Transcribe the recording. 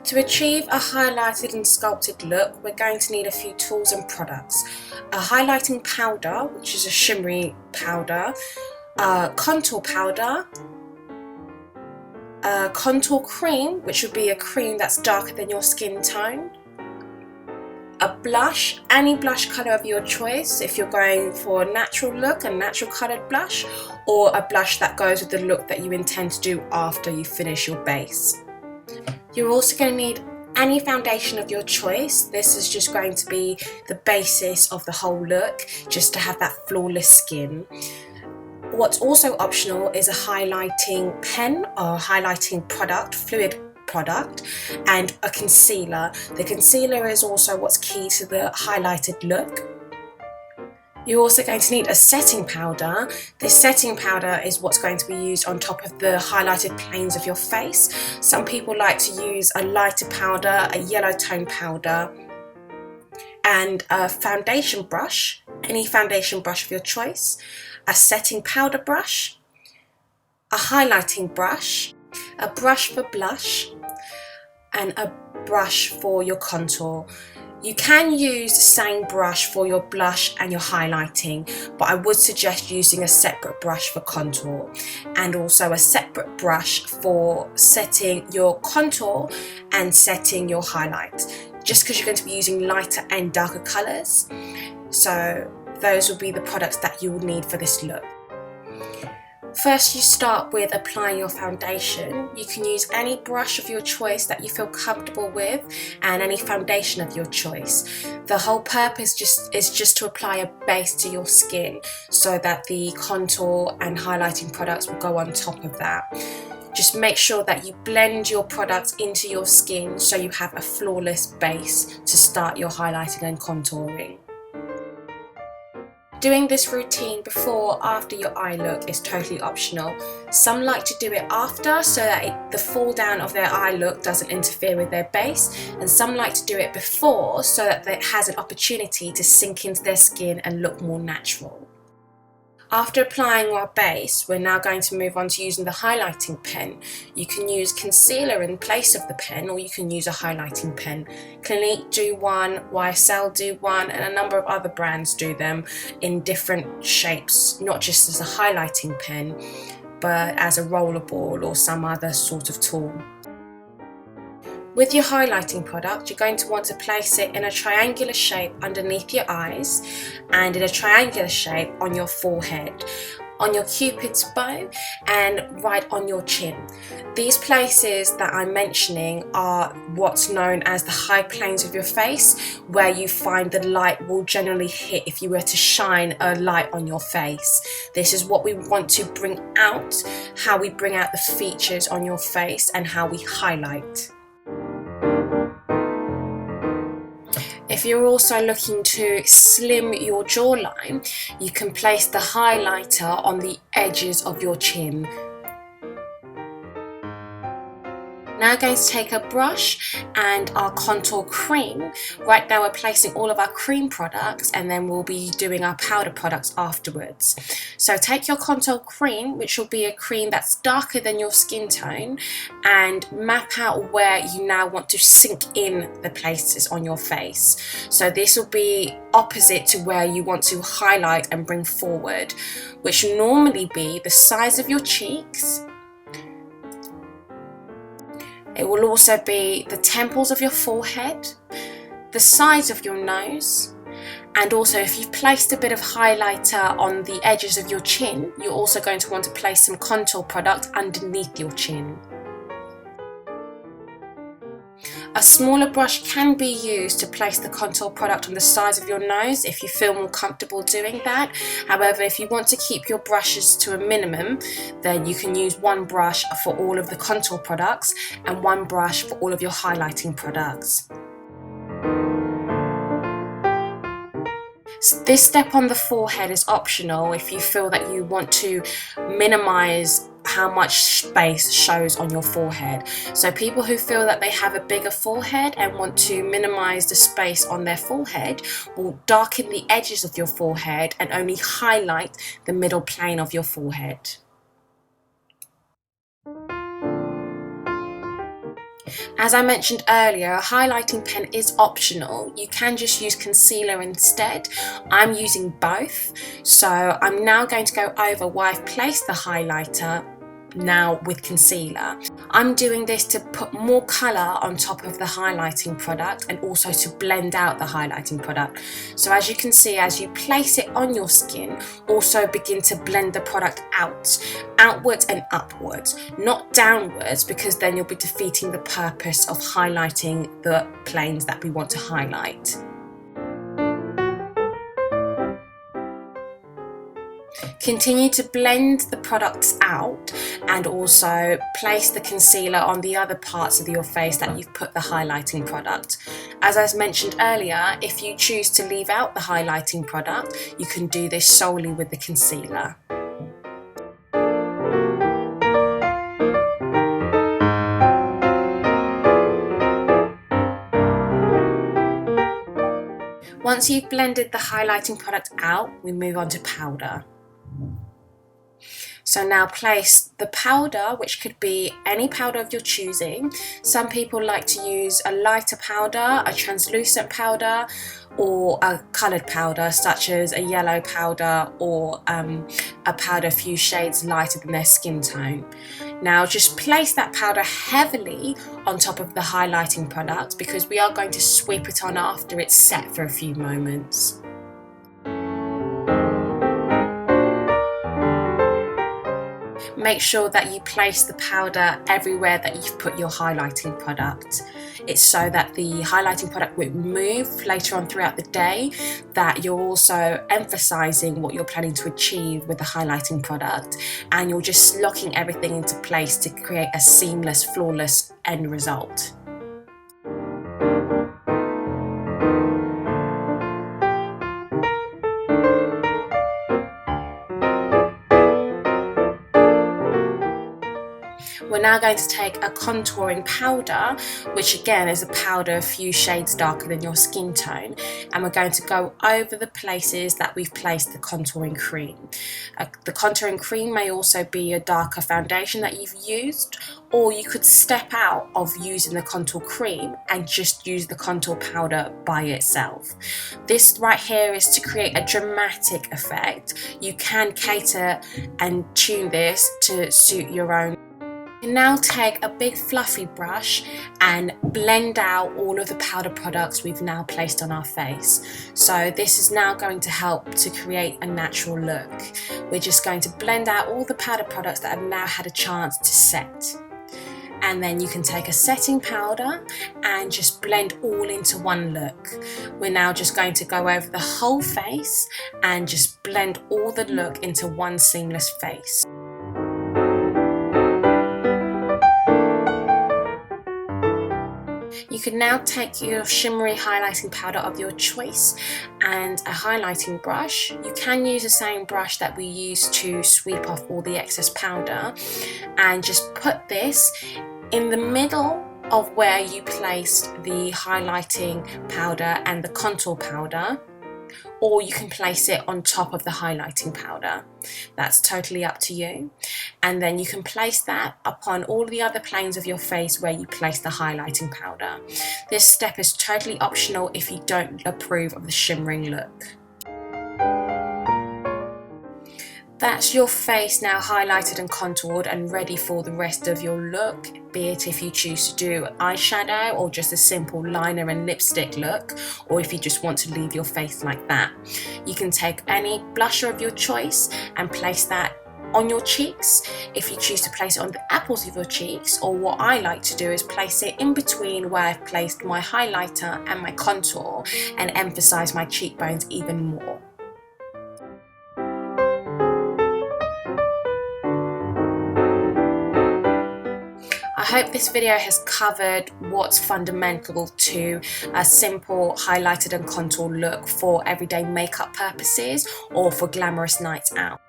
To achieve a highlighted and sculpted look, we're going to need a few tools and products. A highlighting powder, which is a shimmery powder, contour powder, a contour cream, which would be a cream that's darker than your skin tone, a blush, any blush colour of your choice if you're going for a natural look, a natural coloured blush, or a blush that goes with the look that you intend to do after you finish your base. You're also going to need any foundation of your choice. This is just going to be the basis of the whole look, just to have that flawless skin. What's also optional is a highlighting pen or highlighting product, fluid product, and a concealer. The concealer is also what's key to the highlighted look. You're also going to need a setting powder. This setting powder is what's going to be used on top of the highlighted planes of your face. Some people like to use a lighter powder, a yellow tone powder, and a foundation brush, any foundation brush of your choice, a setting powder brush, a highlighting brush, a brush for blush, and a brush for your contour. You can use the same brush for your blush and your highlighting, but I would suggest using a separate brush for contour, and also a separate brush for setting your contour and setting your highlight, just because you're going to be using lighter and darker colours. So those will be the products that you will need for this look. First, you start with applying your foundation. You can use any brush of your choice that you feel comfortable with, and any foundation of your choice. The whole purpose is just to apply a base to your skin, so that the contour and highlighting products will go on top of that. Just make sure that you blend your products into your skin so you have a flawless base to start your highlighting and contouring. Doing this routine before or after your eye look is totally optional. Some like to do it after so that the fall down of their eye look doesn't interfere with their base, and some like to do it before so that it has an opportunity to sink into their skin and look more natural. After applying our base, we're now going to move on to using the highlighting pen. You can use concealer in place of the pen, or you can use a highlighting pen. Clinique do one, YSL do one, and a number of other brands do them in different shapes, not just as a highlighting pen, but as a rollerball or some other sort of tool. With your highlighting product, you're going to want to place it in a triangular shape underneath your eyes, and in a triangular shape on your forehead, on your cupid's bow, and right on your chin. These places that I'm mentioning are what's known as the high planes of your face, where you find the light will generally hit if you were to shine a light on your face. This is what we want to bring out, how we bring out the features on your face and how we highlight. If you're also looking to slim your jawline, you can place the highlighter on the edges of your chin. Now going to take a brush and our contour cream. Right now we're placing all of our cream products, and then we'll be doing our powder products afterwards. So take your contour cream, which will be a cream that's darker than your skin tone, and map out where you now want to sink in the places on your face. So this will be opposite to where you want to highlight and bring forward, which will normally be the sides of your cheeks. It will also be the temples of your forehead, the sides of your nose, and also if you've placed a bit of highlighter on the edges of your chin, you're also going to want to place some contour product underneath your chin. A smaller brush can be used to place the contour product on the sides of your nose if you feel more comfortable doing that. However, if you want to keep your brushes to a minimum, then you can use one brush for all of the contour products and one brush for all of your highlighting products. This step on the forehead is optional if you feel that you want to minimize how much space shows on your forehead. So people who feel that they have a bigger forehead and want to minimize the space on their forehead will darken the edges of your forehead and only highlight the middle plane of your forehead. As I mentioned earlier, a highlighting pen is optional. You can just use concealer instead. I'm using both. So I'm now going to go over where I've placed the highlighter now with concealer. I'm doing this to put more colour on top of the highlighting product and also to blend out the highlighting product. So as you can see, as you place it on your skin, also begin to blend the product outwards and upwards, not downwards, because then you'll be defeating the purpose of highlighting the planes that we want to highlight. Continue to blend the products out and also place the concealer on the other parts of your face that you've put the highlighting product. As I mentioned earlier, if you choose to leave out the highlighting product, you can do this solely with the concealer. Once you've blended the highlighting product out, we move on to powder. So now place the powder, which could be any powder of your choosing. Some people like to use a lighter powder, a translucent powder, or a coloured powder such as a yellow powder or a powder a few shades lighter than their skin tone. Now just place that powder heavily on top of the highlighting product because we are going to sweep it on after it's set for a few moments. Make sure that you place the powder everywhere that you've put your highlighting product. It's so that the highlighting product will move later on throughout the day, that you're also emphasizing what you're planning to achieve with the highlighting product, and you're just locking everything into place to create a seamless, flawless end result. We're now going to take a contouring powder, which again is a powder a few shades darker than your skin tone, and we're going to go over the places that we've placed the contouring cream. The contouring cream may also be a darker foundation that you've used, or you could step out of using the contour cream and just use the contour powder by itself. This right here is to create a dramatic effect. You can cater and tune this to suit your own. Now take a big fluffy brush and blend out all of the powder products we've now placed on our face. So this is now going to help to create a natural look. We're just going to blend out all the powder products that have now had a chance to set. And then you can take a setting powder and just blend all into one look. We're now just going to go over the whole face and just blend all the look into one seamless face. You can now take your shimmery highlighting powder of your choice and a highlighting brush. You can use the same brush that we use to sweep off all the excess powder, and just put this in the middle of where you placed the highlighting powder and the contour powder, or you can place it on top of the highlighting powder. That's totally up to you. And then you can place that upon all the other planes of your face where you place the highlighting powder. This step is totally optional if you don't approve of the shimmering look. That's your face now highlighted and contoured and ready for the rest of your look, be it if you choose to do eyeshadow or just a simple liner and lipstick look, or if you just want to leave your face like that. You can take any blusher of your choice and place that on your cheeks, if you choose to place it on the apples of your cheeks, or what I like to do is place it in between where I've placed my highlighter and my contour and emphasize my cheekbones even more. I hope this video has covered what's fundamental to a simple highlighted and contour look for everyday makeup purposes or for glamorous nights out.